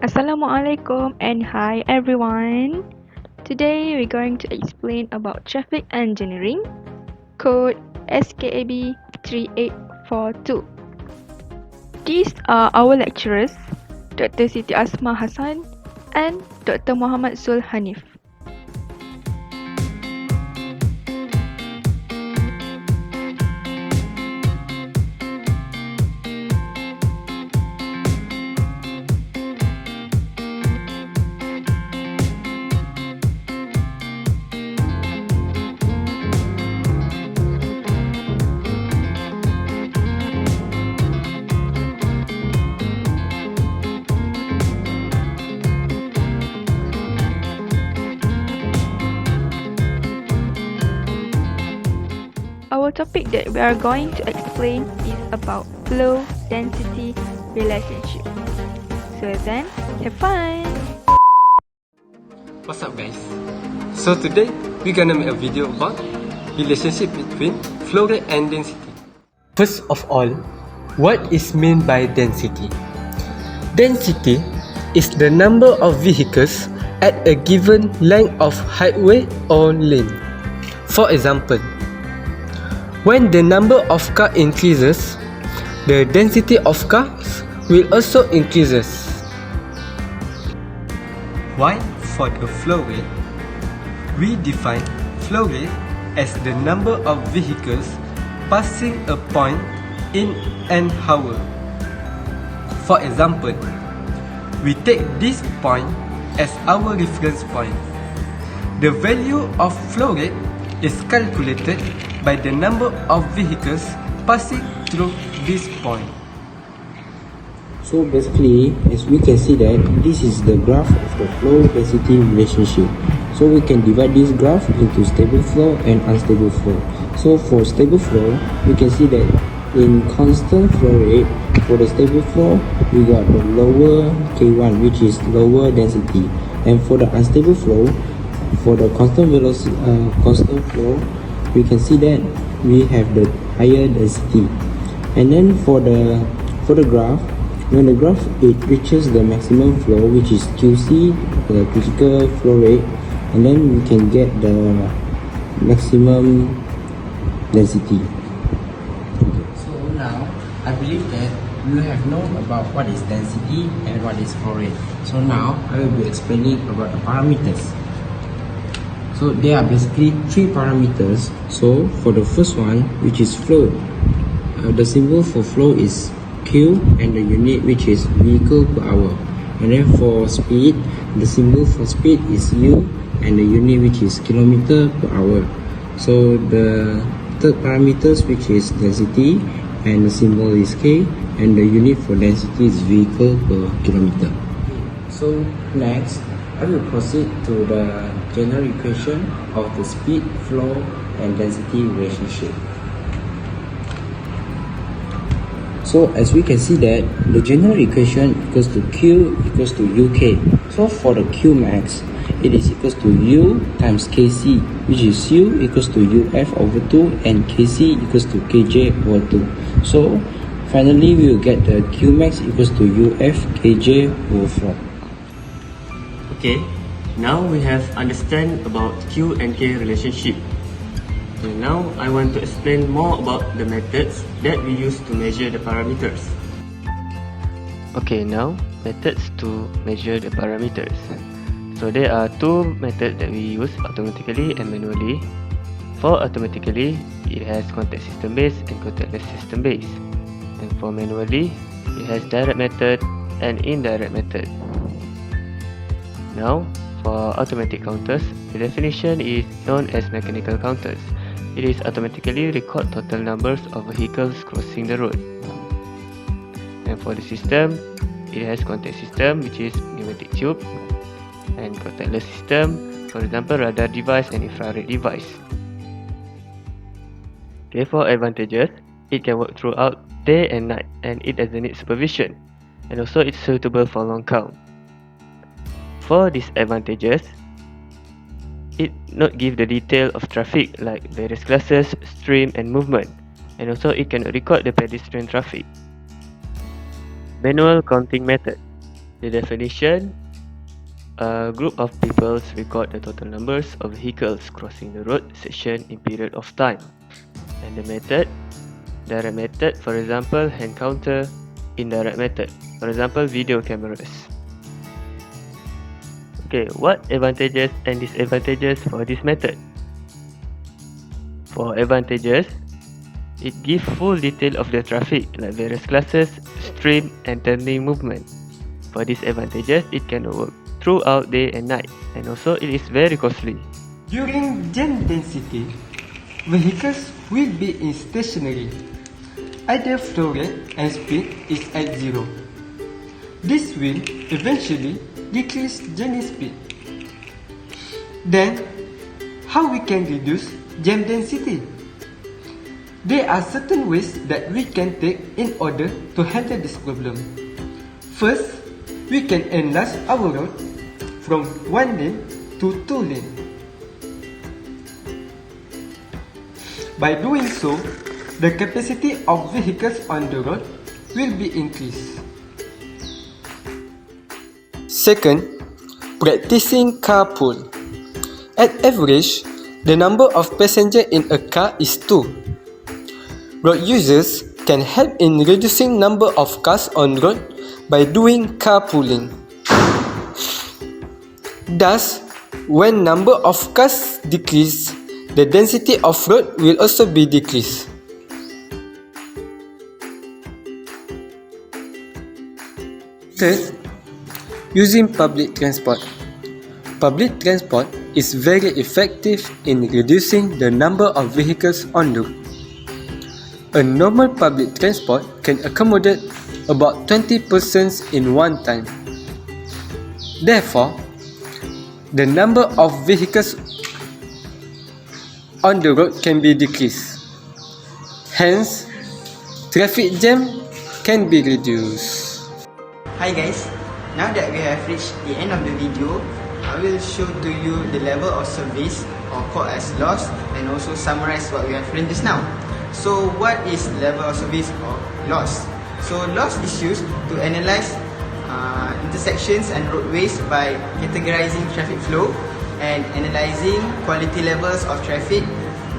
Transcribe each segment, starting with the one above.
Assalamualaikum and hi everyone. Today we're going to explain about traffic engineering, code SKAB 3842. These are our lecturers, Dr. Siti Asma Hassan and Dr. Muhammad Zul Hanif. Our topic that we are going to explain is about flow-density relationship. So then, have fun! What's up guys? So today we're gonna make a video about relationship between flow rate and density. First of all, what is meant by density? Density is the number of vehicles at a given length of highway or lane. For example, when the number of cars increases, the density of cars will also increases. While for the flow rate, we define flow rate as the number of vehicles passing a point in an hour. For example, we take this point as our reference point. The value of flow rate is calculated by the number of vehicles passing through this point. So basically, as we can see that this is the graph of the flow density relationship. So we can divide this graph into stable flow and unstable flow. So for stable flow, we can see that in constant flow rate, for the stable flow, we got the lower K1, which is lower density. And for the unstable flow, for the constant velocity, constant flow, we can see that we have the higher density. And then for the graph, when the graph it reaches the maximum flow, which is QC, the critical flow rate, and then we can get the maximum density. So now I believe that you have known about what is density and what is flow rate. So now I will be explaining about the parameters. So there are basically three parameters. So for the first one, which is flow, the symbol for flow is Q and the unit which is vehicle per hour. And then for speed, the symbol for speed is U and the unit which is kilometer per hour. So the third parameters which is density and the symbol is K and the unit for density is vehicle per kilometer. So next, I will proceed to the general equation of the speed, flow and density relationship. So as we can see that the general equation equals to Q equals to UK. So for the Q max, it is equals to U times KC, which is U equals to UF over 2 and KC equals to KJ over 2. So finally we will get the Q max equals to UF KJ over 4. Okay, now we have understand about Q and K relationship. So now I want to explain more about the methods that we use to measure the parameters. Okay, now methods to measure the parameters. So there are two methods that we use, automatically and manually. For automatically, it has contact system based and contactless system based. And for manually, it has direct method and indirect method. Now, for automatic counters, the definition is known as mechanical counters. It is automatically record total numbers of vehicles crossing the road. And for the system, it has contact system, which is pneumatic tube, and contactless system, for example radar device and infrared device. Okay, for advantages, it can work throughout day and night, and it doesn't need supervision, and also it's suitable for long count. For disadvantages, it not give the detail of traffic like various classes, stream and movement, and also it cannot record the pedestrian traffic. Manual counting method. The definition: a group of people record the total numbers of vehicles crossing the road section in period of time. And the method: direct method, for example, hand counter. Indirect method, for example, video cameras. Okay, what advantages and disadvantages for this method? For advantages, it gives full detail of the traffic, like various classes, stream, and turning movement. For disadvantages, it can work throughout day and night, and also it is very costly. During jam density, vehicles will be in stationary. Either flow rate and speed is at zero. This will eventually decrease journey speed. Then, how we can reduce jam density? There are certain ways that we can take in order to handle this problem. First, we can enlarge our road from 1 lane to 2 lanes. By doing so, the capacity of vehicles on the road will be increased. Second, practicing carpool. At average, the number of passengers in a car is 2. Road users can help in reducing number of cars on road by doing carpooling. Thus, when number of cars decrease, the density of road will also be decreased. Third, using public transport. Public transport is very effective in reducing the number of vehicles on the road. A normal public transport can accommodate about 20 persons in one time. Therefore, the number of vehicles on the road can be decreased. Hence, traffic jam can be reduced. Hi guys, now that we have reached the end of the video, I will show to you the level of service or called as loss, and also summarize what we have learned just now. So what is level of service or loss? So loss is used to analyze intersections and roadways by categorizing traffic flow and analyzing quality levels of traffic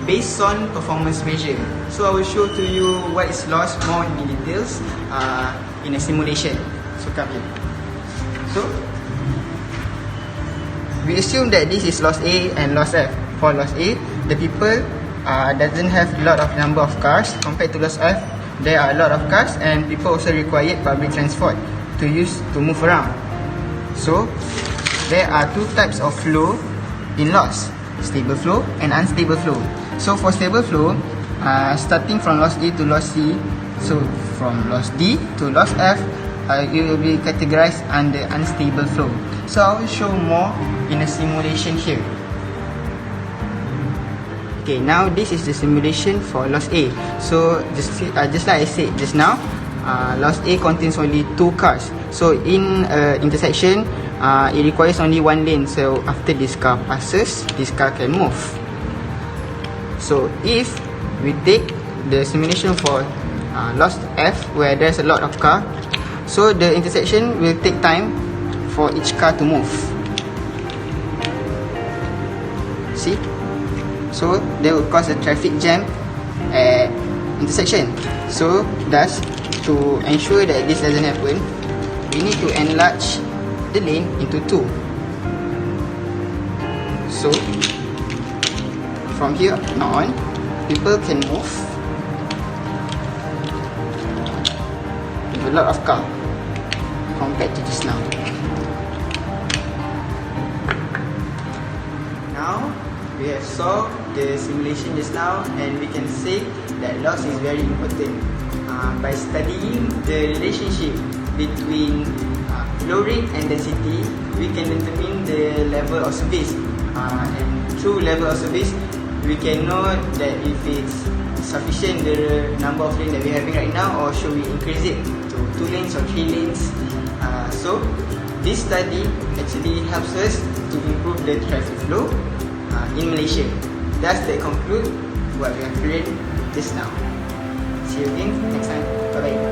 based on performance measure. So I will show to you what is loss more in details in a simulation. So come here. So we assume that this is loss A and loss F. For loss A, the people doesn't have a lot of number of cars. Compared to loss F, there are a lot of cars and people also require public transport to use to move around. So there are two types of flow in loss: stable flow and unstable flow. So for stable flow, starting from loss A to loss C, so from loss D to loss F, it will be categorized under unstable flow. So I will show more in a simulation here. Okay, now this is the simulation for loss A. So just like I said just now, loss A contains only 2 cars. So in intersection, it requires only 1 lane. So after this car passes, this car can move. So if we take the simulation for loss F, where there's a lot of car, so the intersection will take time for each car to move. See? So that will cause a traffic jam at intersection. So thus, to ensure that this doesn't happen, we need to enlarge the lane into 2. So from here on, people can move with a lot of car compared to just now. Now we have saw the simulation just now, and we can say that loss is very important. By studying the relationship between flow rate and density, we can determine the level of service. And through level of service, we can know that if it's sufficient the number of lanes that we're having right now, or should we increase it to 2 lanes or 3 lanes. So this study actually helps us to improve the traffic flow in Malaysia. Thus that conclude what we have learned just now. See you again next time. Bye bye.